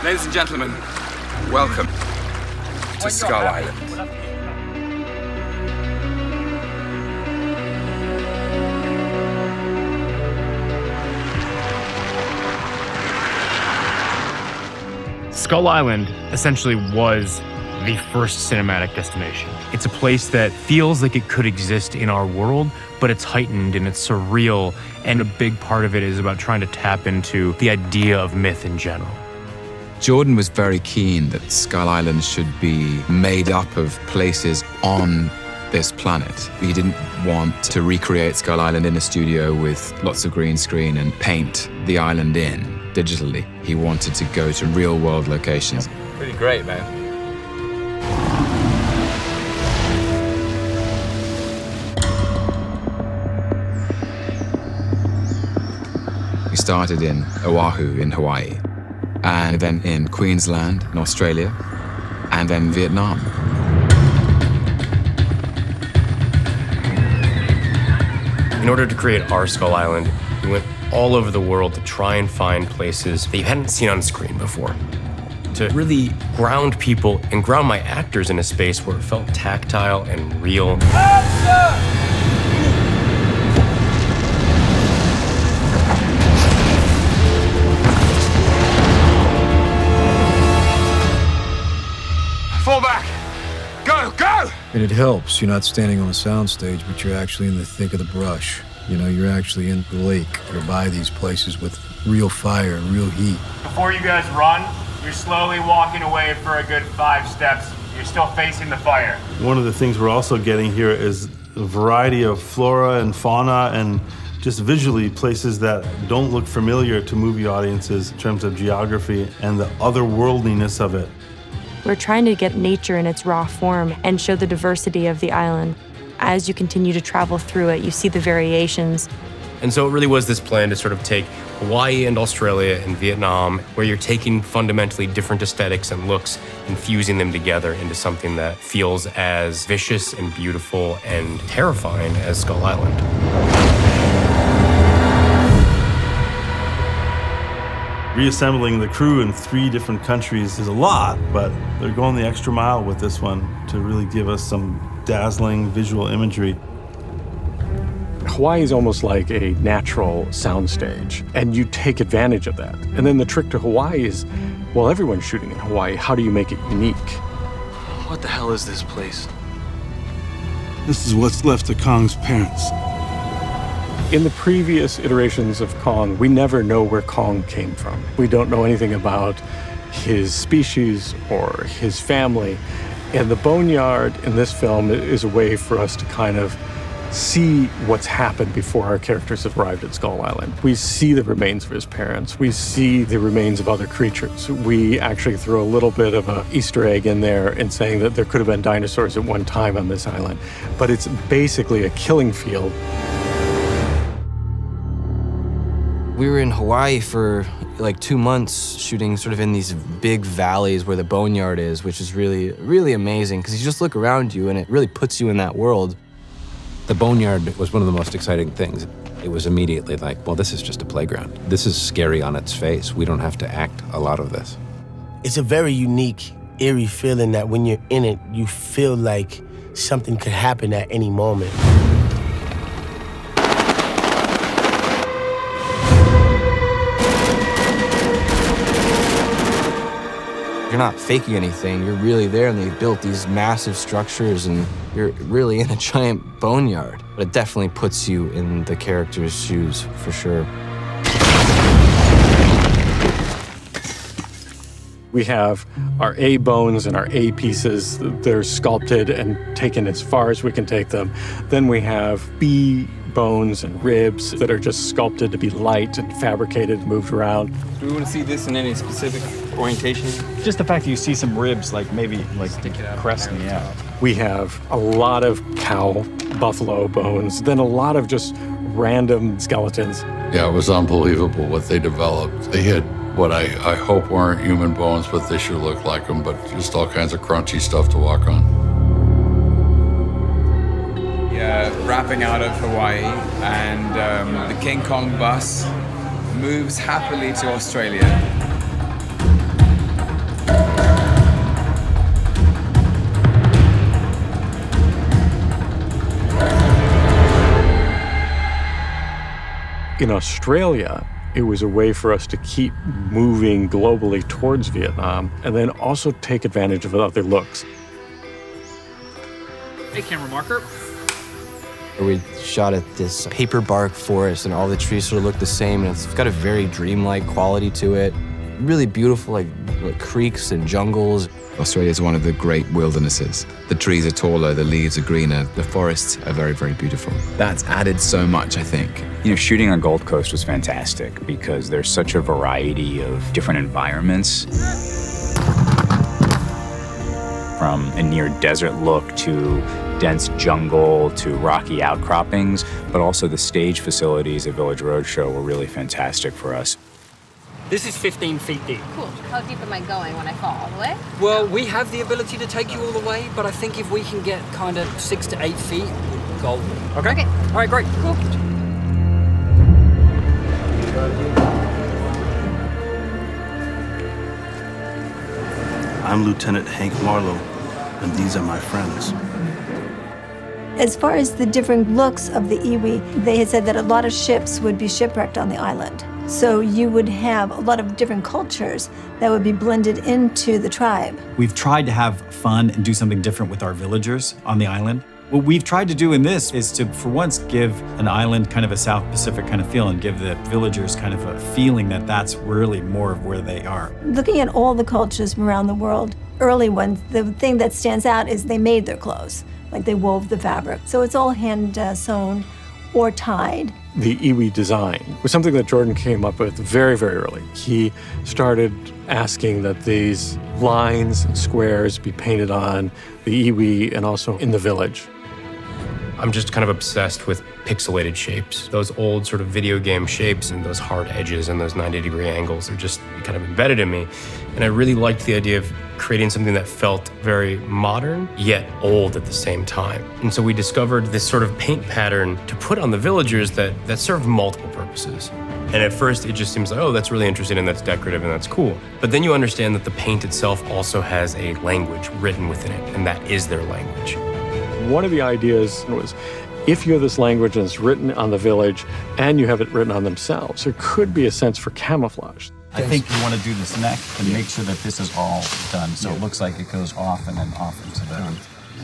Ladies and gentlemen, welcome to Skull Island. Skull Island essentially was the first cinematic destination. It's a place that feels like it could exist in our world, but it's heightened and it's surreal, and a big part of it is about trying to tap into the idea of myth in general. Jordan was very keen that Skull Island should be made up of places on this planet. He didn't want to recreate Skull Island in a studio with lots of green screen and paint the island in digitally. He wanted to go to real-world locations. Pretty great, man. We started in Oahu in Hawaii, and then in Queensland in Australia, and then Vietnam. In order to create our Skull Island, we went all over the world to try and find places that you hadn't seen on screen before. To really ground people and ground my actors in a space where it felt tactile and real. Fall back! Go, go! And it helps. You're not standing on a soundstage, but you're actually in the thick of the brush. You know, you're actually in the lake. You're by these places with real fire, real heat. Before you guys run, you're slowly walking away for a good 5 steps. You're still facing the fire. One of the things we're also getting here is a variety of flora and fauna and just visually places that don't look familiar to movie audiences in terms of geography and the otherworldliness of it. We're trying to get nature in its raw form and show the diversity of the island. As you continue to travel through it, you see the variations. And so it really was this plan to sort of take Hawaii and Australia and Vietnam, where you're taking fundamentally different aesthetics and looks and fusing them together into something that feels as vicious and beautiful and terrifying as Skull Island. Reassembling the crew in 3 different countries is a lot, but they're going the extra mile with this one to really give us some dazzling visual imagery. Hawaii is almost like a natural soundstage, and you take advantage of that. And then the trick to Hawaii is, well, everyone's shooting in Hawaii. How do you make it unique? What the hell is this place? This is what's left of Kong's parents. In the previous iterations of Kong, we never know where Kong came from. We don't know anything about his species or his family. And the boneyard in this film is a way for us to kind of see what's happened before our characters have arrived at Skull Island. We see the remains of his parents. We see the remains of other creatures. We actually throw a little bit of an Easter egg in there in saying that there could have been dinosaurs at one time on this island. But it's basically a killing field. We were in Hawaii for like 2 months shooting sort of in these big valleys where the boneyard is, which is really, really amazing because you just look around you and it really puts you in that world. The boneyard was one of the most exciting things. It was immediately like, well, this is just a playground. This is scary on its face. We don't have to act a lot of this. It's a very unique, eerie feeling that when you're in it, you feel like something could happen at any moment. You're not faking anything, you're really there, and they've built these massive structures and you're really in a giant boneyard. But it definitely puts you in the character's shoes, for sure. We have our A bones and our A pieces. They're sculpted and taken as far as we can take them. Then we have B bones and ribs that are just sculpted to be light and fabricated, moved around. Do we want to see this in any specific orientation? Just the fact that you see some ribs, like maybe like crest me out. We have a lot of cow, buffalo bones, then a lot of just random skeletons. Yeah, it was unbelievable what they developed. They had what I hope weren't human bones, but they sure look like them, but just all kinds of crunchy stuff to walk on. Wrapping out of Hawaii, and the King Kong bus moves happily to Australia. In Australia, it was a way for us to keep moving globally towards Vietnam and then also take advantage of other looks. Hey, camera marker. We shot at this paper bark forest, and all the trees sort of look the same, and it's got a very dreamlike quality to it. Really beautiful, like creeks and jungles. Australia is one of the great wildernesses. The trees are taller, the leaves are greener, the forests are very, very beautiful. That's added so much, I think. You know, shooting on Gold Coast was fantastic because there's such a variety of different environments. From a near desert look to dense jungle to rocky outcroppings, but also the stage facilities at Village Roadshow were really fantastic for us. This is 15 feet deep. Cool. How deep am I going when I fall? All the way? Well, we have the ability to take you all the way, but I think if we can get kind of 6 to 8 feet, golden. Okay? Okay. All right, great. Cool. I'm Lieutenant Hank Marlowe, and these are my friends. As far as the different looks of the iwi, they had said that a lot of ships would be shipwrecked on the island. So you would have a lot of different cultures that would be blended into the tribe. We've tried to have fun and do something different with our villagers on the island. What we've tried to do in this is to, for once, give an island kind of a South Pacific kind of feel and give the villagers kind of a feeling that that's really more of where they are. Looking at all the cultures from around the world, early ones, the thing that stands out is they made their clothes, like they wove the fabric. So it's all hand sewn or tied. The iwi design was something that Jordan came up with very, very early. He started asking that these lines and squares be painted on the iwi and also in the village. I'm just kind of obsessed with pixelated shapes. Those old sort of video game shapes and those hard edges and those 90-degree angles are just kind of embedded in me. And I really liked the idea of creating something that felt very modern, yet old at the same time. And so we discovered this sort of paint pattern to put on the villagers that served multiple purposes. And at first, it just seems like, oh, that's really interesting and that's decorative and that's cool. But then you understand that the paint itself also has a language written within it, and that is their language. One of the ideas was, if you have this language and it's written on the village and you have it written on themselves, there could be a sense for camouflage. I think you want to do this neck and make sure that this is all done, so it looks like it goes off and then off into the...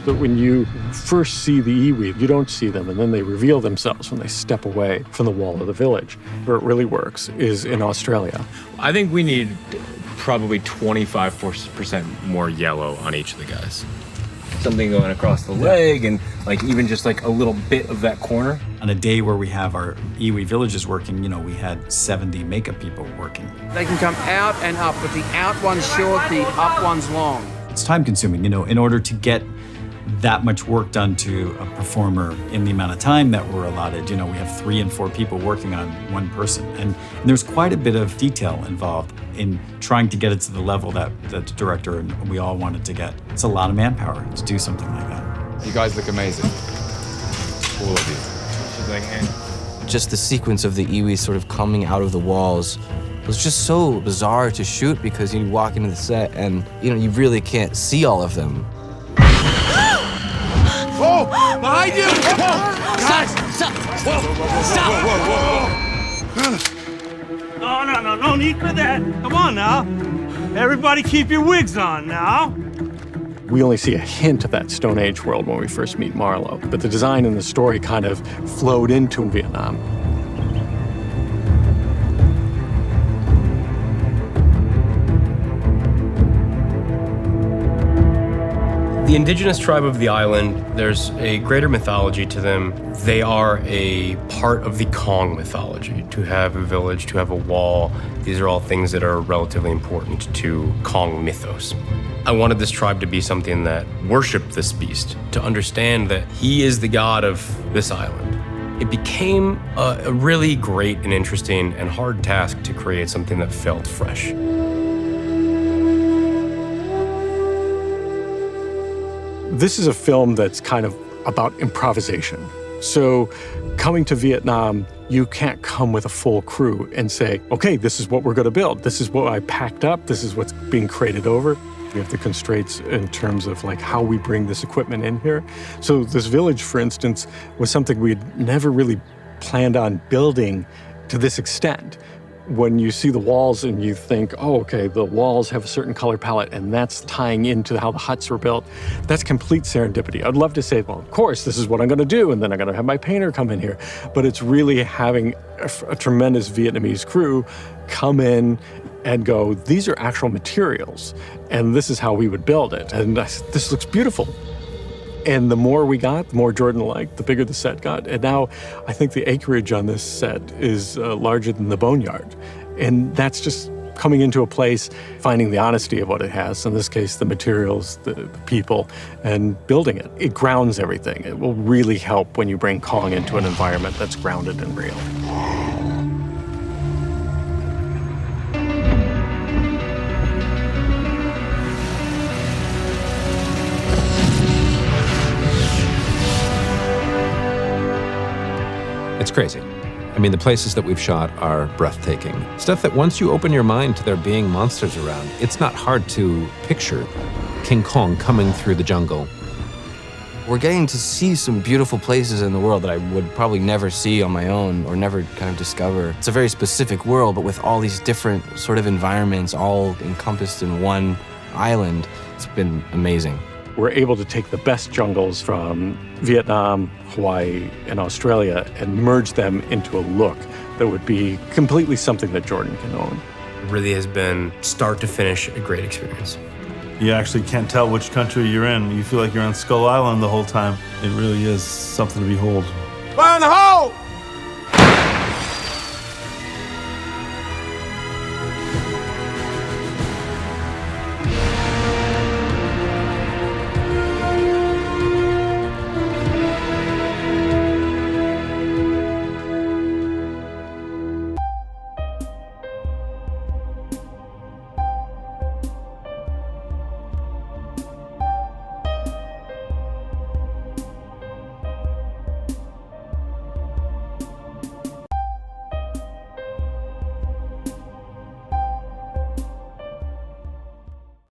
But when you first see the iwi, you don't see them, and then they reveal themselves when they step away from the wall of the village. Where it really works is in Australia. I think we need probably 25% more yellow on each of the guys. Something going across the leg and like even just like a little bit of that corner. On a day where we have our iwi villages working, you know, we had 70 makeup people working. They can come out and up, but the out one's short, the up one's long. It's time consuming, you know, in order to get that much work done to a performer in the amount of time that we're allotted. You know, we have 3 and 4 people working on one person. And there's quite a bit of detail involved in trying to get it to the level that the director and we all wanted to get. It's a lot of manpower to do something like that. You guys look amazing. All of you. She's like, hey. Just the sequence of the iwi sort of coming out of the walls was just so bizarre to shoot because you walk into the set and, you know, you really can't see all of them. Whoa! Behind you! Stop! Stop! Whoa! Stop! No, no need for that. Come on now. Everybody keep your wigs on now. We only see a hint of that Stone Age world when we first meet Marlowe, but the design and the story kind of flowed into Vietnam. The indigenous tribe of the island, there's a greater mythology to them. They are a part of the Kong mythology. To have a village, to have a wall, these are all things that are relatively important to Kong mythos. I wanted this tribe to be something that worshiped this beast, to understand that he is the god of this island. It became a really great and interesting and hard task to create something that felt fresh. This is a film that's kind of about improvisation. So coming to Vietnam, you can't come with a full crew and say, okay, this is what we're going to build. This is what I packed up. This is what's being created over. We have the constraints in terms of like how we bring this equipment in here. So this village, for instance, was something we'd never really planned on building to this extent. When you see the walls and you think, oh, okay, the walls have a certain color palette and that's tying into how the huts were built, that's complete serendipity. I'd love to say, well, of course, this is what I'm going to do, and then I'm going to have my painter come in here. But it's really having a tremendous Vietnamese crew come in and go, these are actual materials, and this is how we would build it. And this looks beautiful. And the more we got, the more Jordan liked, the bigger the set got. And now I think the acreage on this set is larger than the boneyard. And that's just coming into a place, finding the honesty of what it has, in this case, the materials, the people, and building it. It grounds everything. It will really help when you bring Kong into an environment that's grounded and real. It's crazy. I mean, the places that we've shot are breathtaking. Stuff that once you open your mind to there being monsters around, it's not hard to picture King Kong coming through the jungle. We're getting to see some beautiful places in the world that I would probably never see on my own or never kind of discover. It's a very specific world, but with all these different sort of environments all encompassed in one island, it's been amazing. We're able to take the best jungles from Vietnam, Hawaii, and Australia and merge them into a look that would be completely something that Jordan can own. It really has been, start to finish, a great experience. You actually can't tell which country you're in. You feel like you're on Skull Island the whole time. It really is something to behold. Fire in the hole!